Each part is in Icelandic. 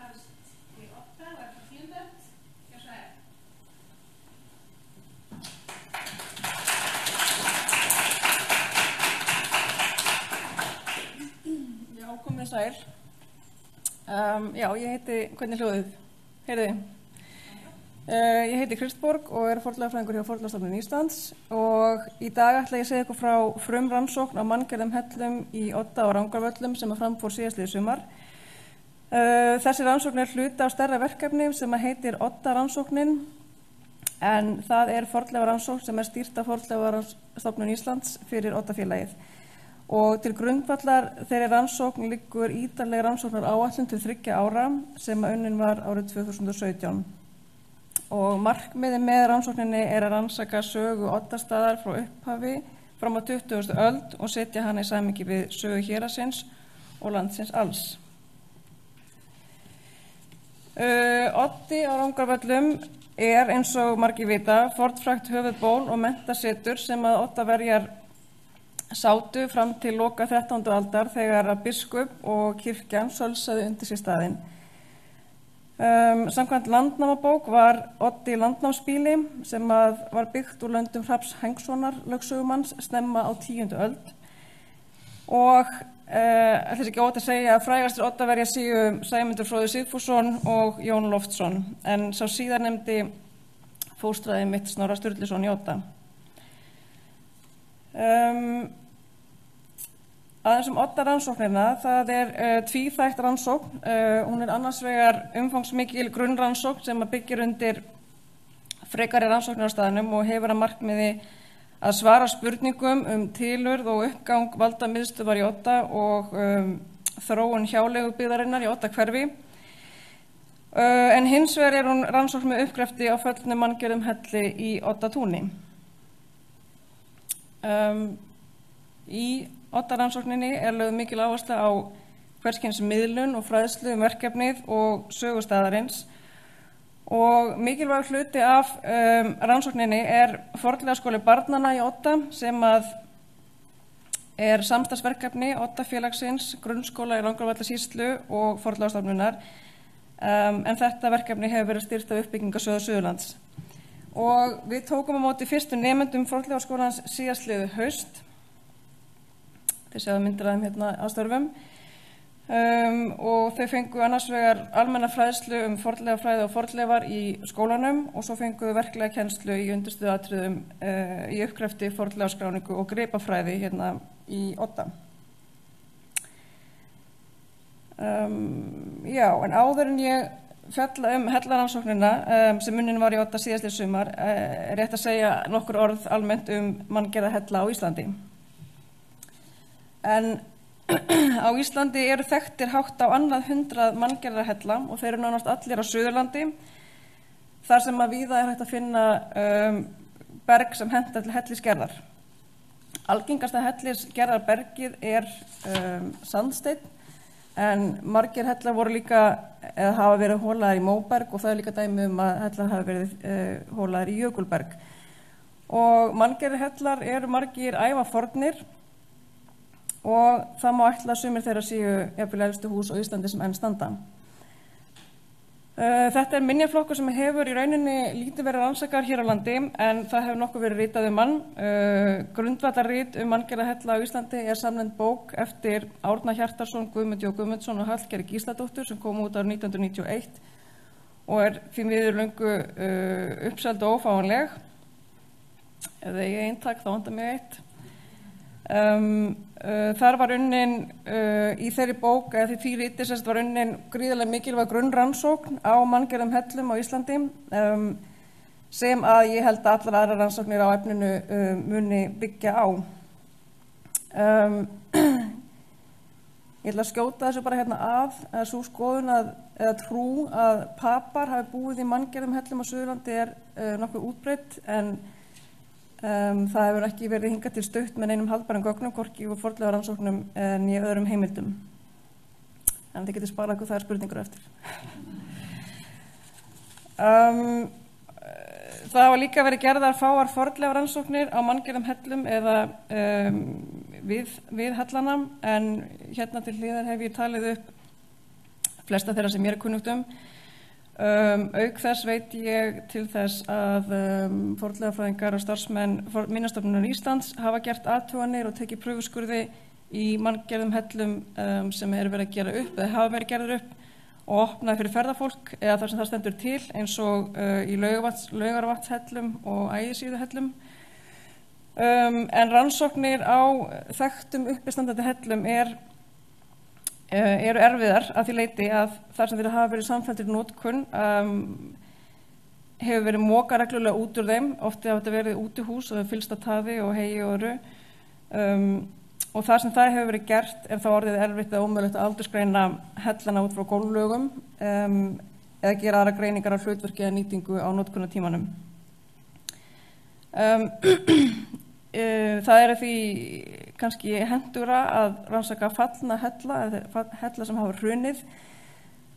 helst í Odda og eftir 10. öld. Gjör svo vel. Já, komið sæl. Já, ég heiti, hvernig hljóðið? Heyrðu. Ég heiti Kristborg og fornleifafræðingur hjá Fornleifastofnun Íslands og í dag ætla ég að segja ykkur frá frumrannsókn á manngerðum hellum í Odda og Rangárvöllum sem fram fór síðastliðið sumar. Þessi rannsókn er hluti af stærra verkefni sem heitir Odda-rannsóknin en það er fornleifarannsókn sem stýrt af Fornleifastofnun Íslands fyrir Oddafélagið. Og til grundvallar þeirri rannsókn liggur ítarleg rannsóknar áætlun til 3 ára sem unnin var árið 2017. Og markmiðið með rannsókninni er að rannsaka sögu Oddastaðar frá upphafi fram á 20. öld og setja hana í samhengi við sögu héraðsins og landsins alls. Oddi á Rangárvöllum er, eins og margir vita, fornfrægt höfuðból og menntasetur sem að Oddaverjar sátu fram til loka 13. aldar þegar að biskup og kirkjan sölsaði undir sér staðinn. Samkvæmt landnámabók var Oddi landnámsbýli sem var byggt úr löndum Hrafns Hengssonar lögsögumanns snemma á 10. öld og ætla ekki óhætt að segja að frægastir Oddaverjar séu Sæmundur Fróði Sigfússon og Jón Loftsson en sá síðarnefndi fóstraði mitt Snorra Sturluson í Odda. Aðeins Odda-rannsóknina, það er tvíþætt rannsókn. Hún er annars vegar umfangsmikil grunnrannsókn sem byggir undir frekari rannsóknir á staðnum og hefur að markmiði að svara spurningum tilurð og uppgang valdamiðstöðvar í Odda og þróun hjáleigubyggðarinnar í Oddahverfi. En hins vegar er hún rannsókn með uppgrefti á föllnum manngerðum helli í Oddatúni. Í Odda-rannsókninni er lögð mikil áhersla á hvers kyns miðlun og fræðslu verkefnið og sögustaðarins og mikilvægur hluti af rannsókninni er fornleifaskóli barnanna í Odda sem er samstarfsverkefni Oddafélagsins, grunnskóla í Rangárvallasýslu og Fornleifastofnunar en þetta verkefni hefur verið styrkt af uppbyggingarsjóði Suðurlands. Og við tókum á móti fyrstu nemendum fornleifaskólans síðastliðið haust. Þið séu myndir af þeim hérna á störfum og þau fengu annars vegar almenna fræðslu fornleifafræði og fornleifar í skólanum og svo fengu verklega kennslu í undirstöðuatriðum í uppgrefti, fornleifaskráningu og gripafræði hérna í Odda. Já, en áður en ég fjalla hellarannsóknina sem unnin var í Odda síðastliðið sumar er rétt að segja nokkur orð almennt manngerða hella á Íslandi. En á Íslandi eru þekktir hátt á annað 100 manngerðra hella og þeir eru nánast allir á Suðurlandi þar sem að víða er hægt að finna berg sem henta til hellisgerðar. Algengasta hellisgerðarbergið er sandsteinn en margir hellar voru líka eða hafa verið hólaðir í móberg og það er líka dæmi að hellar hafa verið hólaðir í jökulberg. Og manngerðir hellar eru margir ævafornir og það má ætla að sumir þeirra séu jafnvel elstu hús á Íslandi sem enn standa. Þetta er minjaflokkur sem hefur í rauninni lítið verið rannsakaður hér á landi en það hefur nokkuð verið ritað hann. Grundvallarrit manngerða hella á Íslandi er samnefnd bók eftir Árna Hjartarson, Guðmund J. Guðmundsson og Hallgerði Gísladóttur sem kom út árið 1991 og er því miður löngu uppseld og ófáanleg. Ef það er eintak þá vantar mig eitt. Þar var unnin í þeirri bók eða því riti var unnin gríðarlega mikilvæg grunnrannsókn á manngerðum hellum á Íslandi sem að ég held að allar aðrar rannsóknir á efninu muni byggja á. Ég ætla að skjóta þessu bara hérna að sú skoðun eða trú að papar hafi búið í manngerðum hellum á Suðurlandi er nokkuð útbreidd en það hefur ekki verið hingað til stutt með neinum haldbærum gögnum, hvorki úr fornleifarannsóknum en í öðrum heimildum. En þið getur sparað okkur þær spurningur eftir. Það hafa líka verið gerðar fáar fornleifarannsóknir á manngerðum hellum eða við hellana en hérna til hliðar hef ég talið upp flesta þeirra sem mér kunnugt Auk þess veit ég til þess að fornleifafræðingar og starfsmenn Minjastofnunar Íslands hafa gert athuganir og tekið prufuskurði í manngerðum hellum sem eru verið að gera upp eða hafa verið gerðir upp og opnað fyrir ferðafólk eða þar sem það stendur til eins og í Laugarvatnshellum og Ægisíðuhellum. En rannsóknir á þekktum uppistandandi hellum eru erfiðar að því leyti að þar sem þeir hafa verið samfelldir í notkun hefur verið mokað reglulega út úr þeim, oft hafa þetta verið útihús og fyllsta taði og heyi og öðru og þar sem það hefur verið gert þá orðið erfitt eða ómögulegt að aldursgreina hellana út frá gólflögum eða gera aðra greiningar af hlutverki eða nýtingu á notkunartímanum. Það því kannski hentugra að rannsaka fallna hella, eða hella sem hafa hrunið,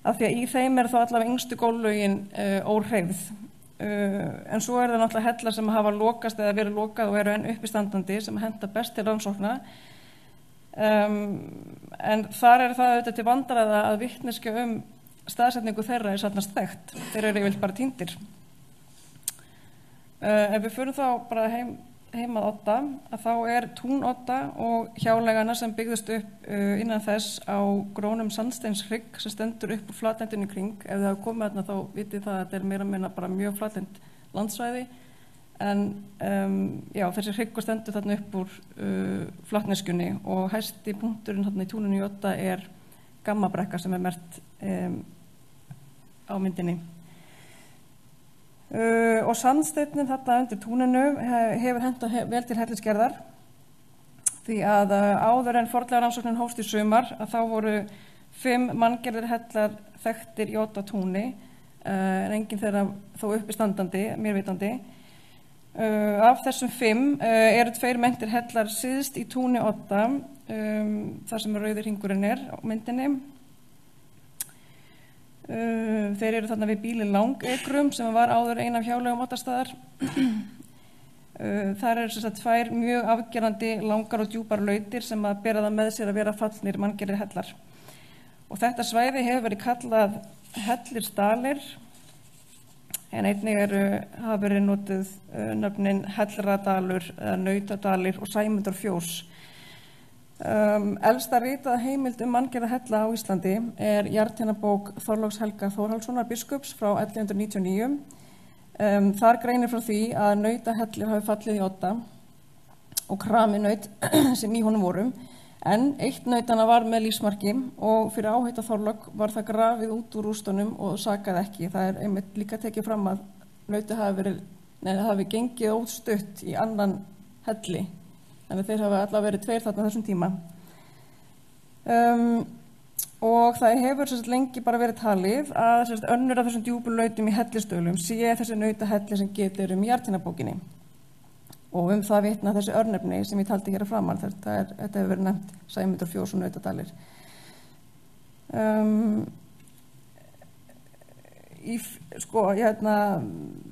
af því að í þeim þá allavega yngstu gólflögin óhreyfð. En svo það náttúrulega hellar sem hafa lokast eða verið lokað og eru enn uppistandandi sem henta best til rannsókna. En þar það auðvitað til vandræða að vitneskja staðsetningu þeirra sannast þekkt. Þeir eru yfirleitt bara týndir. Ef við förum þá bara heim að Odda, að þá Túnodda og hjáleigana sem byggðust upp innan þess á grónum sandsteinshrygg sem stendur upp úr flatlendinu kring. Ef þið hafa komið þarna þá vitið það að þetta meira meina bara mjög flatlend landsvæði. En þessi hryggur stendur þarna upp úr Flatneskunni og hæsti punkturinn þarna í túninu í Odda Gammabrekka sem merkt á myndinni. Og sandsteinninn þarna undir túninu hefur hentað vel til hellisgerðar því að áður en fornleifarannsóknin hófst í sumar að þá voru 5 manngerðir hellar þekktir í Oddatúni en enginn þeirra þó uppistandandi, mér vitandi. Af þessum 5 eru 2 meintir hellar syðst í túni Odda þar sem rauði hringurinn á myndinni. Þeir eru þarna við bíli Langekrum sem var áður ein af hjálegum Oddastaðar. Þar eru sem sagt 2 mjög afgerandi langar og djúpar lautir sem að bera það með sér að vera fallnir manngerðir hellar. Og þetta svæði hefur verið kallað Hellisdalir en einnig hafa verið notuð nöfnin Hellradalur, Nautadalir og Sæmundarfjós. Elsta ritaða heimild manngerða hella á Íslandi Jarðteinabók Þorláks Helga Þórhallssonar biskups frá 1199. Þar greinir frá því að nautahellir hafi fallið í Odda og kramiinaut sem í honum voru, en eitt nautana var með lífsmarki og fyrir áheita Þorlák var það grafið út úr rústunum og sakaði ekki. Það einmitt líka tekið fram að nautið hafi gengið óstutt í annan helli. Þannig að þeir hafa allavega verið 2 þarna þessum tíma. Og það hefur lengi bara verið talið að önnur af þessum djúpu lautum í hellistöðlum sé þessi nautahelli sem getið í Jarðteinabókinni. Og það vitna þessi örnefni sem ég taldi hér að framan. Þetta hefur verið nefnt Sæmundarfjós og Nautadalir.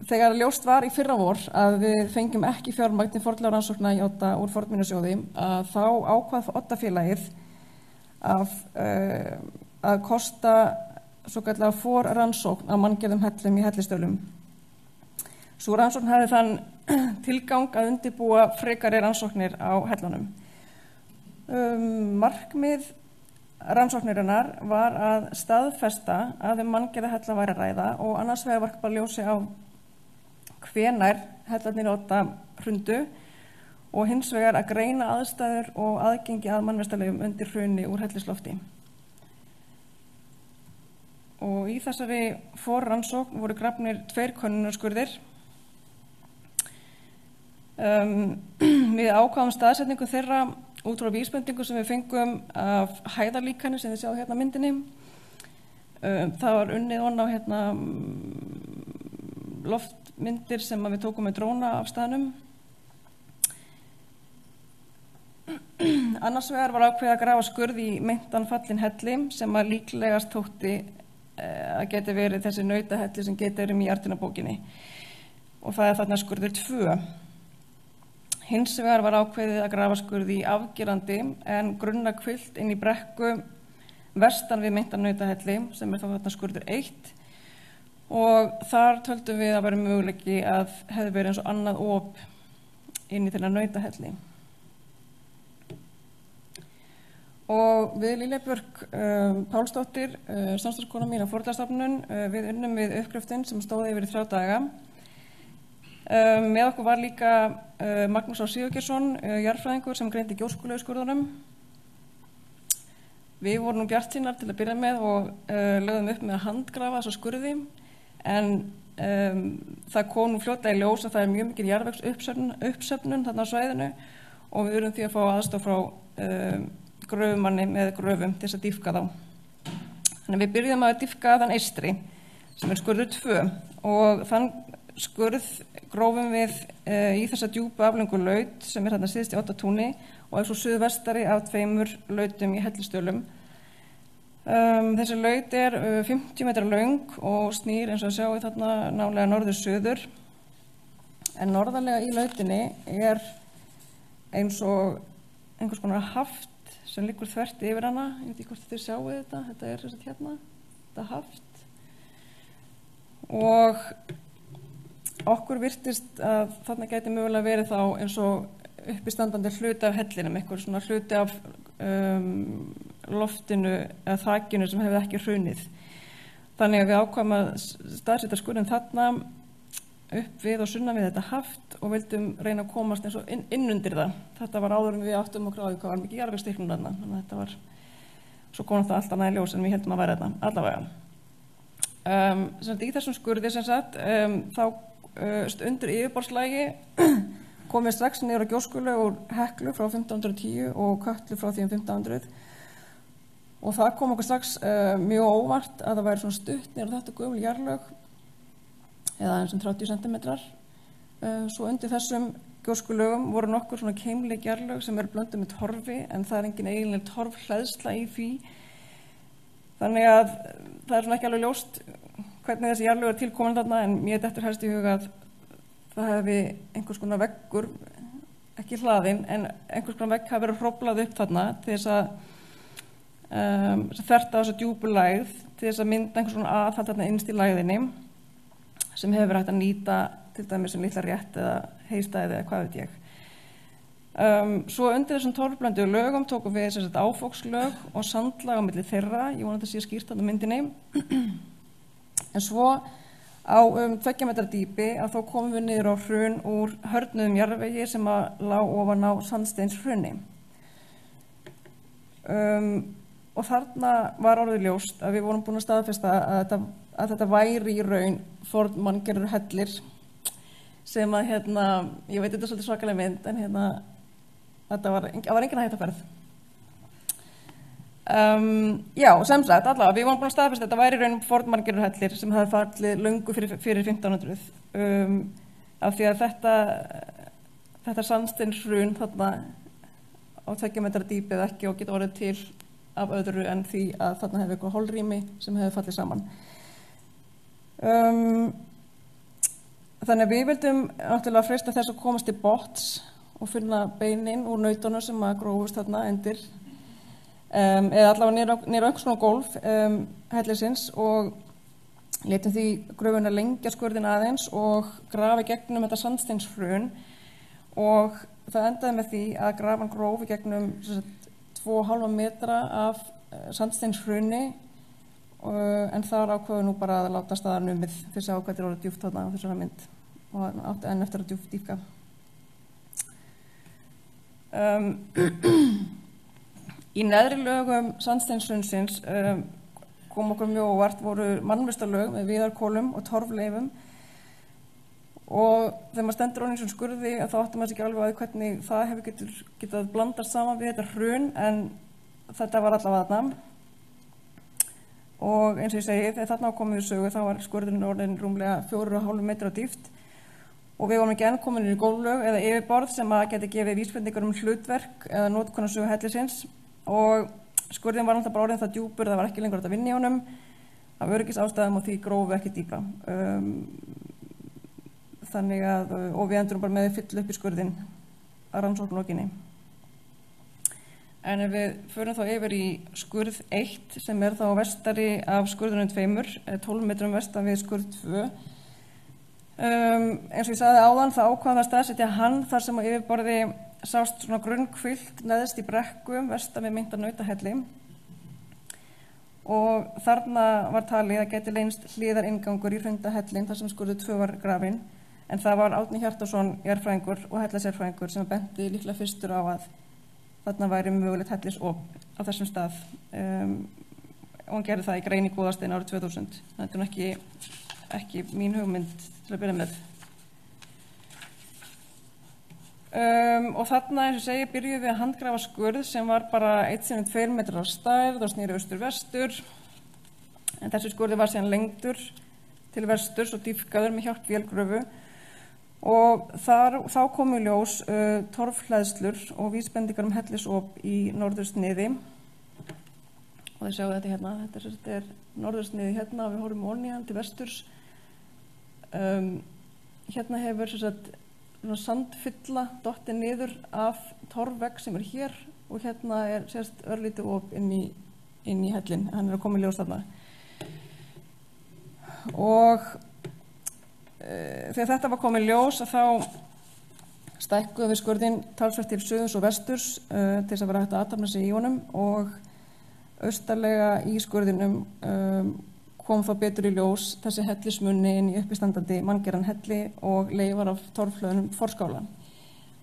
Þegar ljóst var í fyrravor að við fengjum ekki fjármagn til fornleifarannsókna í Odda úr fornminjasjóði þá ákvað Oddafélagið að kosta svokallaða forrannsókn á manngerðum hellum í Hellistöðlum. Sú rannsókn hafði þann tilgang að undirbúa frekari rannsóknir á hellunum. Markmið rannsóknirinnar var að staðfesta að manngerða hella væri að ræða og annars vegar varpa ljósi á hvenær hellarnir í Odda hrundu og hins vegar að greina aðstæður og aðgengi að mannvistarlegum undir hruni úr hellislofti. Og í þessari forrannsókn voru grafnir 2 könnunarskurðir. Við ákváðum staðsetningu þeirra út frá vísbendingu sem við fengum af hæðarlíkani sem þið sjáðu hérna á myndinni. Það var unnið á loftmyndir sem við tókum með dróna af staðnum. Annars vegar var ákveðið að grafa skurð í meintan fallin helli sem að líklegast þótti að geti verið þessi nautahelli sem geti verið í Jarðteinabókinni. Og það þarna skurður 2. Hins vegar var ákveðið að grafa skurð í afgerandi en grunna hvilft inn í brekku vestan við meintan Nautahelli sem þá þarna skurður 1 og þar töldum við að vera möguleiki að hefði verið eins og annað op inn í þennan Nautahelli. Og við Lilja Björk Pálsdóttir, samstarfskona mín á Fornleifastofnun, við unnum við uppgröftinn sem stóð yfir í 3 daga. Með okkur var líka Magnús Á. Sigurgeirsson, jarðfræðingur sem greindi gjóskulegu skurðunum. Við vorum nú bjartsýnar til að byrja með og lögðum upp með að handgrafa þessa skurði, en það kom nú fljótlega í ljós að það er mjög mikil jarðvegsuppsöfnun þarna á svæðinu og við urðum því að fá aðstoð frá gröfumanni með gröfum til þess að dýpka þá. Þannig við byrjum að dýpka þann eystri sem er skurður 2 og þann skurð grófum við í þessa djúpa aflöngu laut sem er þarna síðst í Oddatúni og er svo suðvestari af 2 lautum í Hellistölum. Þessi laut er 50 metra löng og snýr eins og að sjáu þarna nálega norður-suður, en norðarlega í lautinni er eins og einhvers konar haft sem liggur þvert yfir hana. Ég veit ekki hvort þið sjáu þetta, þetta er þess að hérna, þetta haft. Og okkur virtist að þarna gæti mögulega verið þá eins og uppistandandi hluti af hellinum, einhver svona hluti af loftinu eða þakinu sem hefði ekki hrunið. Þannig að við ákváðum að staðsetja skurðinn þarna upp við og sunnan við þetta haft og vildum reyna að komast eins og inn undir það. Þetta var áður en við áttum okkur á því hvað var mikið jarðvegsstyrknum þarna, þannig að þetta var, svo kom það allt annað í ljós en við heldum að væri þetta allavega. Í þessum skurði þá undir yfirborðslagi komum við strax niður á gjóskulög úr Heklu frá 1510 og Kötlu frá því 1500 og það kom okkur strax mjög óvart að það væri svona stutt niður á þetta gömul jarðlög eða eins og 30 cm. Svo undir þessum gjóskulögum voru nokkur svona keimleik jarðlög sem eru blönduð með torfi en það er engin eiginleg torfhleðsla í því. Þannig að það er svona ekki alveg ljóst hvernig þessi jarðlög er tilkomin þarna, en mér dettur helst í huga að það hefði einhvers konar veggur, ekki hlaðinn, en einhvers konar vegg hafi verið hróflað upp þarna til þess að þvert á þessa djúpu lægð, til þess að mynda einhvers konar aðhald þarna innst í lægðinni sem hefur verið hægt að nýta til dæmis sem litla rétt eða heystæði eða hvað veit ég. Svo undir þessum torfblöndu lögum tókum við áfokslög og sandlag á milli þeirra, ég vona að þetta sé skýrt þarna á myndinni. En svo á 2 metra dýpi að þá komum við niður á hrun úr hörðnuðum jarðvegi sem lá ofan á sandsteinshruni. Og þarna var orðið ljóst að við vorum búin að staðfesta að þetta væri í raun fornmanngerður hellir sem að ég veit þetta er svolítið svakaleg mynd, en þetta var engin hættuferð. Já, sem sagt, allavega, við vorum búin að staðfesta að þetta væri í raun fornmanngerður hellir sem hefði fallið löngu fyrir 1500 af því að þetta sandsteinshrun þarna á 2 metra dýpið ekki og geta orðið til af öðru en því að þarna hefði eitthvað holrými sem hefði fallið saman. Þannig að við vildum náttúrulega freista þess að komast til botns og finna beinin úr nautunum sem að grófust þarna undir eða allavega niður á einhvers konar gólf hellisins og létum því gröfuna lengja skurðinn aðeins og grafa í gegnum þetta sandsteinshrun og það endaði með því að grafan gróf í gegnum 2,5 metra af sandsteinshruni en þar ákváðu nú bara að láta staðar numið til að sjá hvað þetta er orðið djúpt þarna á þessari mynd og átti enn eftir að dýpka. Í neðri lögum sandsteinshrunsins kom okkur mjög óvart voru mannvistarlög með viðarkolum og torfleifum og þegar maður stendur ofan í þessum skurði þá áttar maður sig ekki alveg á því hvernig það hefur getað blandast saman við þetta hrun en þetta var allavega þarna og eins og ég segi þegar þarna komum við sögu þá var skurðurinn orðinn rúmlega 4,5 metra á dýpt og við vorum ekki enn komin í gólflög eða yfirborð sem að geti gefið vísbendingar hlutverk eða notkunarsögu hellisins og skurðin var náttúrulega bara orðinn það djúpur, það var ekki lengur hægt að vinna í honum af öryggisástæðum og því grófu ekki dýpra. Þannig að, og við endurum bara með að fylla upp í skurðin að rannsókn lokinni. en ef við förum þá yfir í skurð 1 sem þá vestari af skurðunum 2, 12 metrum vestan við skurð 2. Eins og ég sagði áðan þá ákvað að staðsetja hann þar sem á yfirborði sást svona grunnkvilt neðst í brekku vestan við meinta Nautahelli og þarna var talið að gæti leynst hliðaringangur í Hrundahellinn þar sem skurður 2 var grafinn, en það var Árni Hjartarson jarðfræðingur og hellasérfræðingur sem benti líklega fyrstur á að þarna væri mögulegt hellisop á þessum stað og hann gerði það í grein í Goðastein árið 2000. Þetta er ekki mín hugmynd til að byrja með. Og þarna, eins og segi, byrjuðu við að handgrafa skurð sem var bara 1,2 metrar á stærð og snýri austur-vestur, en þessi skurði var síðan lengdur til vesturs og dýpkaður með hjálp vélgröfu og þá komu í ljós torfhleðslur og vísbendingar hellisop í norðursniði og þið sjáu þetta hérna, þetta er norðursniði hérna og við horfum ofan í hann til vesturs. Hérna hefur sandfylla dottið niður af torfvegg sem er hér og hérna sést örlítið op inn í hellinn, hann er að koma í ljós þarna. Og þegar þetta var komið í ljós að þá stækkuðum við skurðinn talsvert til suðurs og vesturs til þess að vera hægt að athafna sig í honum og austarlega í skurðinum kom þá betur í ljós þessi hellismunni inn í uppistandandi manngerðan helli og leifar af torfhlöðunum forskálan.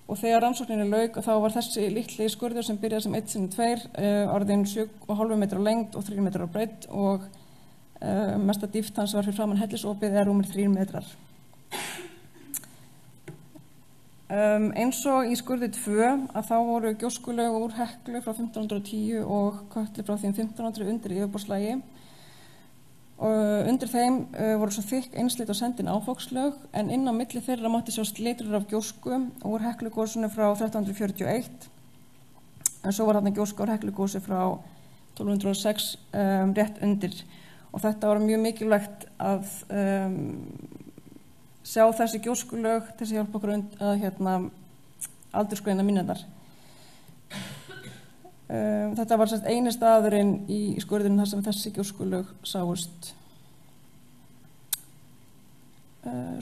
Og þegar rannsókninni lauk þá var þessi litli skurður sem byrjaði sem 1,2 orðinn 7,5 metrar á lengd og 3 metrar á breidd og mesta dýpt hans var fyrir framan hellisopið rúmir 3 metrar. Eins og í skurði 2 að þá voru gjóskulög úr Heklu frá 1510 og Kötlu frá því 1500 undir yfirborðslagi. Undir þeim voru svo þykk einslit og sendin áfokslög en inn á milli þeirra mátti sjást litur af gjósku úr Heklugosinu frá 1341 en svo var þarna gjóska úr Heklugosi frá 1206 rétt undir og þetta var mjög mikilvægt að sjá þessi gjóskulög til að hjálpa okkur að aldursgreina minjarnar. Þetta var eini staðurinn í skurðinum þar sem þessi gjóskulög sáust.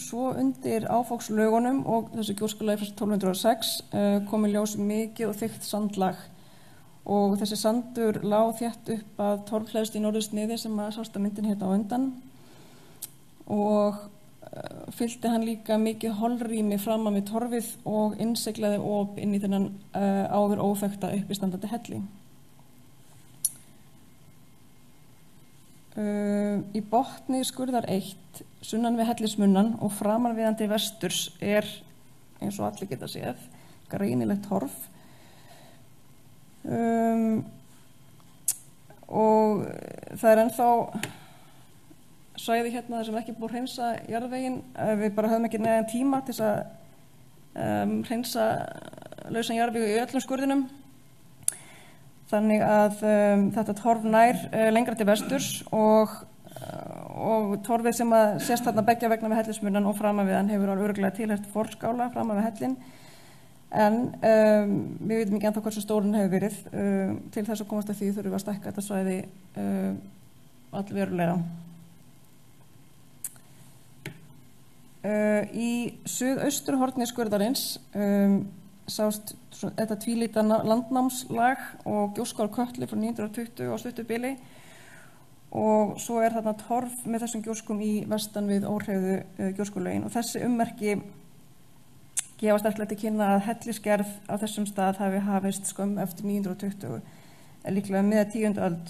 Svo undir áfokslögunum og þessi gjóskulög frá 1206 kom í ljós mikið og þykkt sandlag og þessi sandur lá þétt upp að torfhleðst í norðursniði sem að sást að myndin hérna á undan og fyllti hann líka mikið holrými framan við torfið og innsiglaði op inn í þennan áður óþekkta uppistandandi helli. Í botni skurðar 1, sunnan við hellismunnan og framan við hann til vesturs eins og allir geta séð, greinilegt torf. Og það ennþá svæði hérna þar sem ekki búið að hreinsa jarðveginn. Við bara höfum ekki nægan tíma til að hreinsa lausan jarðveg í öllum skurðinum. Þannig að þetta torf nær lengra til vesturs og torfið sem að sést þarna beggja vegna við hellismunnan og framan við hann hefur örugglega tilheyrt forskála framan við hellinn. En við veitum ekki ennþá hversu stór hann hefur verið. Til þess að komast að því þurfum við að stækka þetta svæði allverulega. Í suðausturhorni skurðarins sást þetta tvílíta landnámslag og gjóska úr Kötlu frá 920 á stuttu bili og svo þarna torf með þessum gjóskum í vestan við óhreyfðu gjóskulögin og þessi ummerki gefa sterklega til kynna að hellisgerð á þessum stað hafi hafist skömm eftir 920 líklega með 10. öld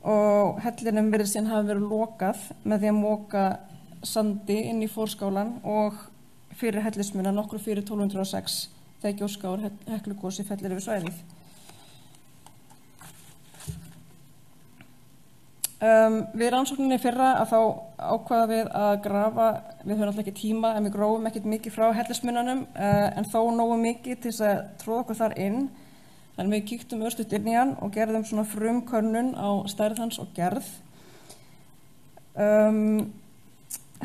og hellinum virðist síðan hafi verið lokað með því að moka sandi inn í forskálan og fyrir hellismunna nokkru fyrir 1206 þegar gjóska úr Heklugosi fellir yfir svæðið. Við rannsókninni fyrra að þá ákvaða við að grafa, við höfum alltaf ekki tíma en við grófum ekkert mikið frá hellismunnanum en þó nógu mikið til þess að tróða okkur þar inn. Þannig við kíktum örstutt inn í hann og gerðum svona frumkönnun á stærð hans og gerð.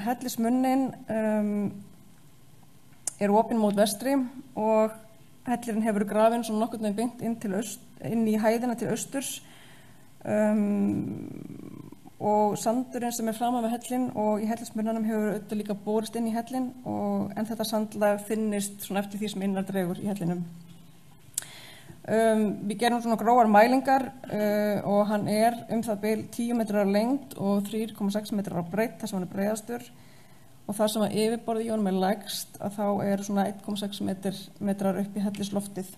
Hellismunnin opinn mót vestri og hellirinn hefur grafinn svona nokkurn veginn beint inn í hæðina til austurs og sandurinn sem framan við hellinn og í hellismunnanum hefur auðvitað líka borist inn í hellinn en þetta sandlag þynnist svona eftir því sem innar dregur í hellinum. Við gerum svona grófar mælingar og hann það bil 10 metrar á lengd og 3,6 metrar á breidd þar sem hann breiðastur og þar sem að yfirborðið í honum lægst að þá svona 1,6 metrar upp í hellisloftið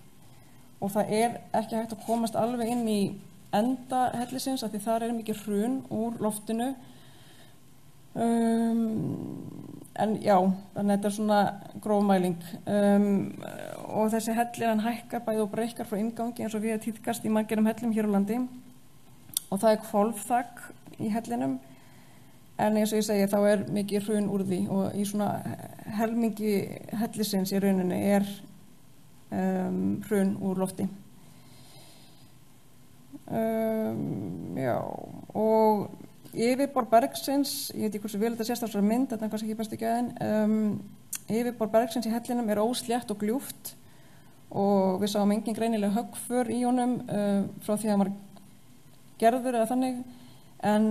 og það ekki hægt að komast alveg inn í enda hellisins af því þar mikið hrun úr loftinu en já, þannig að þetta svona gróf mæling og þessi hellir hann hækkar bæði og breikar frá inngangi eins og við tíðkast í margeirum hellum hér á landi og það hvolfþak í hellinum en eins og ég segi þá mikið hrun úr því og í svona helmingi hellisins í rauninni hrun úr lofti. Já, og yfirborð bergsins, ég veit ekki hversu vel þetta sést á þessari mynd, þetta kannski ekki bestu gæðin, yfirborð bergsins í hellinum óslétt og gljúft og við sáum engin greinileg höggför í honum frá því að hann var gerður eða þannig en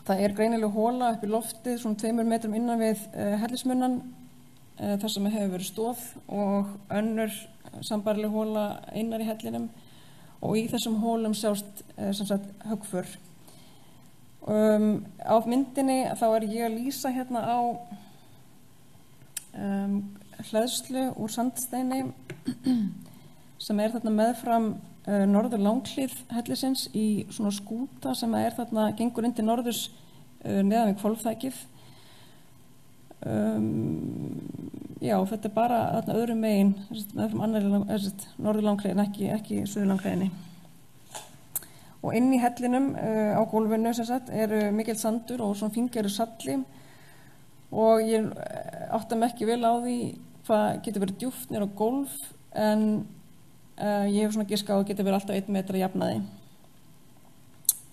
það greinileg hóla upp í loftið svona 2 metrum innan við hellismunnan þar sem hefur verið stóð og önnur sambærileg hóla innar í hellinum og í þessum hólum sjást sem sagt höggför. Á myndinni þá ég að lýsa hérna á hleðslu úr sandsteini sem þarna meðfram norður langhlið hellisins í svona skúta sem þarna gengur inn til norðurs neðan við hvolfþakið. Já, þetta bara þarna öðrum megin meðfram norður langhlið en ekki suður langhlíðinni. Og inn í hellinum á gólfinu sem sagt mikill sandur og svona fíngerður salli og ég átta mig ekki vel á því hvað getur verið djúpt niður á gólf en ég hef svona giskað á að geta verið alltaf 1 metra jafnaði.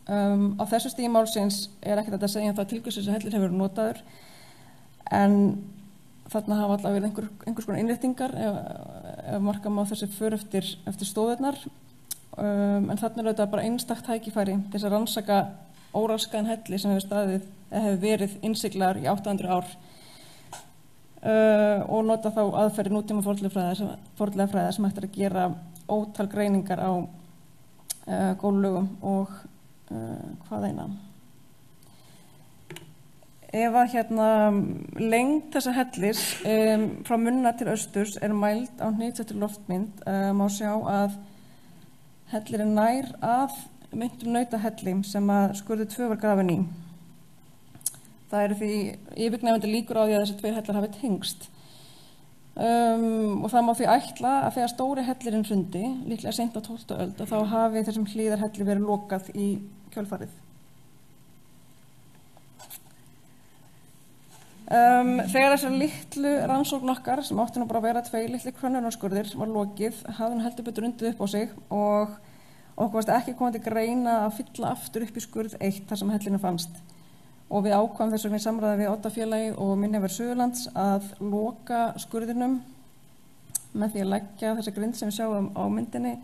Á þessu stigi málsins ekkert hægt að segja það til hvers þessi hellir hefur verið notaður en þarna hafa allavega verið einhvers konar innréttingar ef marka má þessi för eftir stóðurnar en þarna auðvitað bara einstakt tækifæri til þess að rannsaka óraskaðan helli sem hefur verið innsiglaður í 800 ár og nota þá aðferði nútíma fornleifafræði sem hægt að gera ótal greiningar á gólflögum og hvað eina. Ef að lengd þessa hellis frá munna til austurs mæld á hnitsettur loftmynd má sjá að hellir nær að meintum nautahelli sem að skurður 2 var grafinn í. Það því yfirgnæfandi líkur á því að þessi 2 hellar hafi tengst. Og það má því ætla að þegar stóri hellirinn hrundi, líklega seint á 12. öld, þá hafi þessum hlíðarhelli verið lokað í kjölfarið. Þegar þessar litlu rannsókn okkar, sem átti nú bara að vera 2 litli krönnunarskurðir, var lokið, hafði hann heldur betur undið upp á sig og okkur varst ekki komið til greina að fylla aftur upp í skurð 1 þar sem hellinu fannst. Og við ákváðum þess vegna í samráði við Oddafélagið og Minjavörð Suðurlands að loka skurðinum með því að leggja þessa grind sem við sjáum á myndinni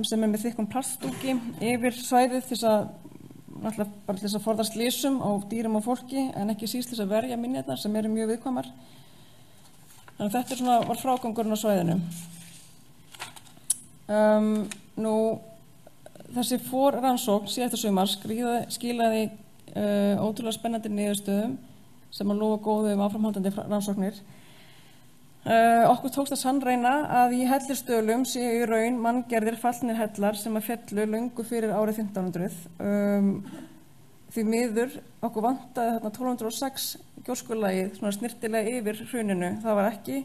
sem með þykkum plastdúki yfir svæðið til þess að forðast slysum á dýrum og fólki en ekki síst til þess að verja minjarnar sem mjög viðkvæmar. Þannig að þetta var frágangurinn á svæðinu. Þessi forrannsókn síðasta sumar skilaði ótrúlega spennandi niðurstöðum sem að lofa góðu áframhaldandi rannsóknir. Okkur tókst að sannreyna að í hellistöðlum séu í raun manngerðir fallnir hellar sem að féllu löngu fyrir árið 1500. Því miður okkur vantaði þarna 1206 gjóskulagið svona snirtilega yfir hruninu. Það var ekki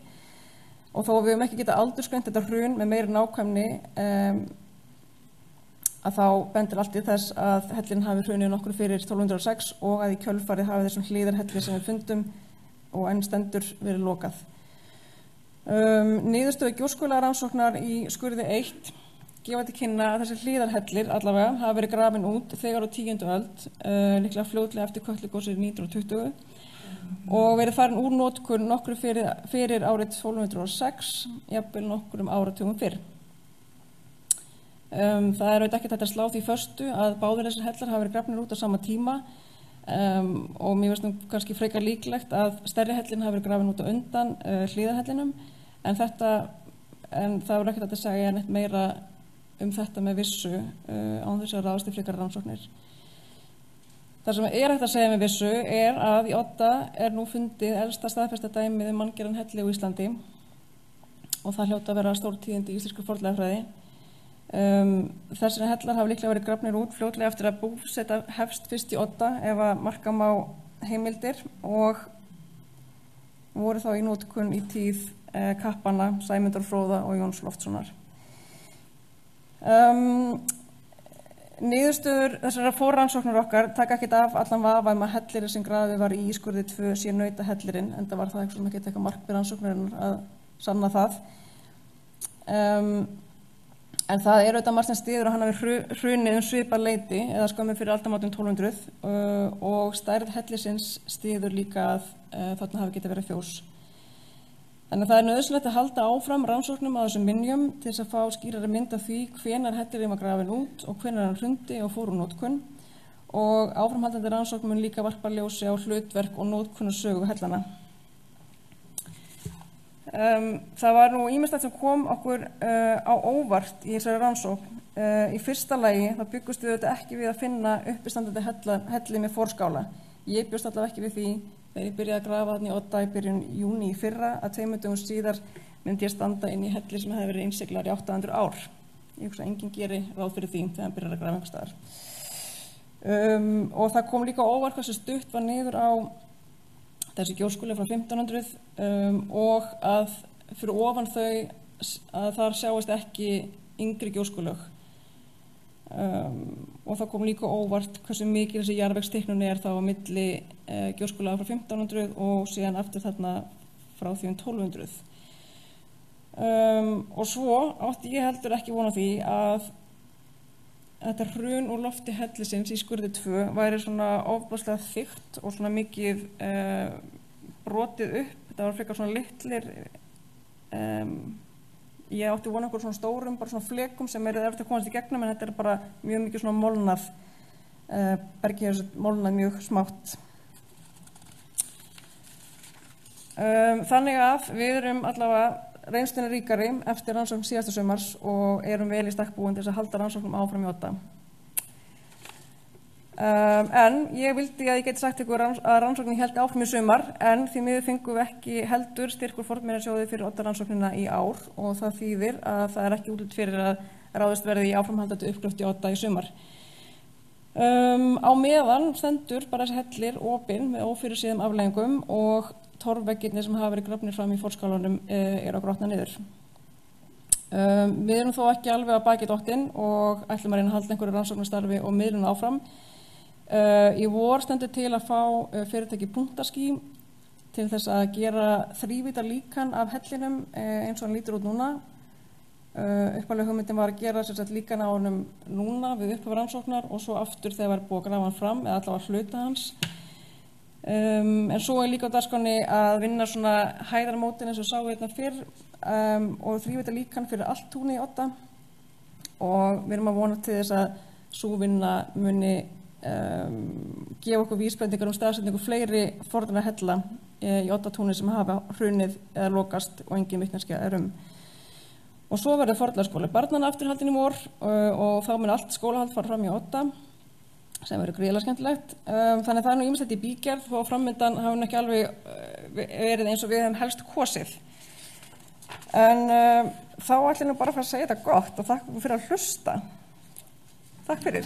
og þó við höfum ekki getað aldursgreint þetta hrun með meiri nákvæmni að þá bendir allt í þess að hellin hafi hrunið nokkur fyrir 1206 og að í kjölfarið hafi þessum hlíðarhelli sem við fundum og enn stendur verið lokað. Niðurstöður gjóskularannsóknar í skurði 1 gefa til kynna að þessi hlíðarhellir allavega hafa verið grafin út þegar á 10. öld, líklega fljótlega eftir Kötlugosið 1920 og verið farin úr notkun nokkru fyrir árið 1206, jafnvel nokkrum áratugum fyrr. Það er auðvitað ekkert hægt að slá því föstu að báðir þessir hellar hafa verið grafnir út á sama tíma og mér finnst nú kannski frekar líklegt að stærri hellin hafi verið grafin út á undan hlíðarhellinum en það er ekkert hægt að segja neitt meira þetta með vissu án þess að ráðast í frekari rannsóknir. Það sem er hægt að segja með vissu er að í Odda er nú fundið elsta staðfesta dæmið manngerðan helli á Íslandi og það hljóta að vera stórtíðindi í íslenskri fornleifafræði. Þessir hellar hafa líklega verið grafnir út fljótlega eftir að búseta hefst fyrst í Odda ef að marka má heimildir og voru þá í notkun í tíð kappanna Sæmundar Fróða og Jóns Loftssonar. Niðurstöður þessara forrannsóknar okkar taka ekkert af allan vafa að hellirinn sem grafið var í Ískurði 2 sé nautahellirinn, enda var það ekki eitthvað mark við rannsóknarinnar að sanna það. En það er auðvitað margt sem styður að hann hafi hrunið svipað leyti eða skömmu fyrir aldamótin 1200 og stærð hellisins styður líka að þarna hafi getið verið fjós. Þannig að það er nauðsynlegt að halda áfram rannsóknum á þessum minjum til þess að fá skýrari mynd af því hvenær hellirinn var grafinn út og hvenær hann hrundi og fór úr notkun og áframhaldandi rannsókn mun líka varpa ljósi á hlutverk og notkunarsögu hellana. Það var nú ýmislegt sem kom okkur á óvart í þessari rannsókn. Í fyrsta lagi þá byggust við auðvitað ekki við að finna uppistandandi helli með forskála. Ég bjóst allavega ekki við því þegar ég byrjaði að grafa þarna í Odda í byrjun júní í fyrra að 2 dögum síðar myndi ég standa inn í helli sem hefði verið innsiglaður í 800 ár. Ég hugsa að enginn geri ráð fyrir því þegar hann byrjar að grafa einhvers staðar. Og það kom líka óvart hversu stutt var niður á þessi gjóskulög frá 1500 og að fyrir ofan þau að þar sjáist ekki yngri gjóskulög og það kom líka óvart hversu mikið þessi jarðvegsteiknun er þá á milli gjóskulöga frá 1500 og síðan aftur þarna frá því 1200 og svo átti ég heldur ekki von á því að þetta hrun úr lofti hellisins í Skurði 2 væri svona ofboðslega þykkt og svona mikið brotið upp. Þetta var frekar svona litlir, ég átti von okkur svona stórum, bara svona flekum sem er erfitt að komast í gegnum, en þetta er bara mjög mikið svona molnað, bergið er molnað mjög smátt. Þannig að við erum allavega reynslunni ríkari eftir rannsókn síðasta sumars og erum vel í stakk búin til þess að halda rannsóknum áfram í Odda. En ég vildi að ég geti sagt ykkur að rannsóknin héldi áfram í sumar en því miður fengum við ekki heldur styrkur fornminjasjóði fyrir Odda rannsóknina í ár og það þýðir að það er ekki útlit fyrir að ráðist verði í áframhaldandi uppgröft í Odda í sumar. Á meðan stendur bara þessi hellir opinn með ófyrirséðum afleiðingum og torfveggirnir sem hafa verið grafnir fram í forskálanum eru að grotna niður. Við erum þó ekki alveg að baki dottinn og ætlum að reyna að halda einhverju rannsóknarstarfi og miðlun áfram. Í vor stendur til að fá fyrirtæki Punktaský til þess að gera þrívídda líkan af hellinum eins og hann lítur út núna. Upphaflega hugmyndin var að gera líkan á honum núna við upphaf rannsóknar og svo aftur þegar var búið að grafa hann fram eða allavega hluta hans. En svo er líka á dagskránni að vinna svona hæðarmótin eins og sáu hérna fyrr og þrívídda líkan fyrir allt túnið í Odda og við erum að vona til þess að sú vinna muni gefa okkur vísbendingar staðsetningu fleiri fornra hella í Oddatúni sem hafa hrunið eða lokast og engin vitneskja er Og svo verður fornleifaskóli barnanna afturhaldinn í vor og þá mun allt skólahald fara fram í Odda sem verður gríðarlega skemmtilegt. Þannig að það er nú ýmislegt í bígerð og framundan hafa nú ekki alveg verið eins og við hefum helst kosið. En þá ætlum ég bara að fara að segja þetta gott og þakka ykkur fyrir að hlusta. Takk fyrir.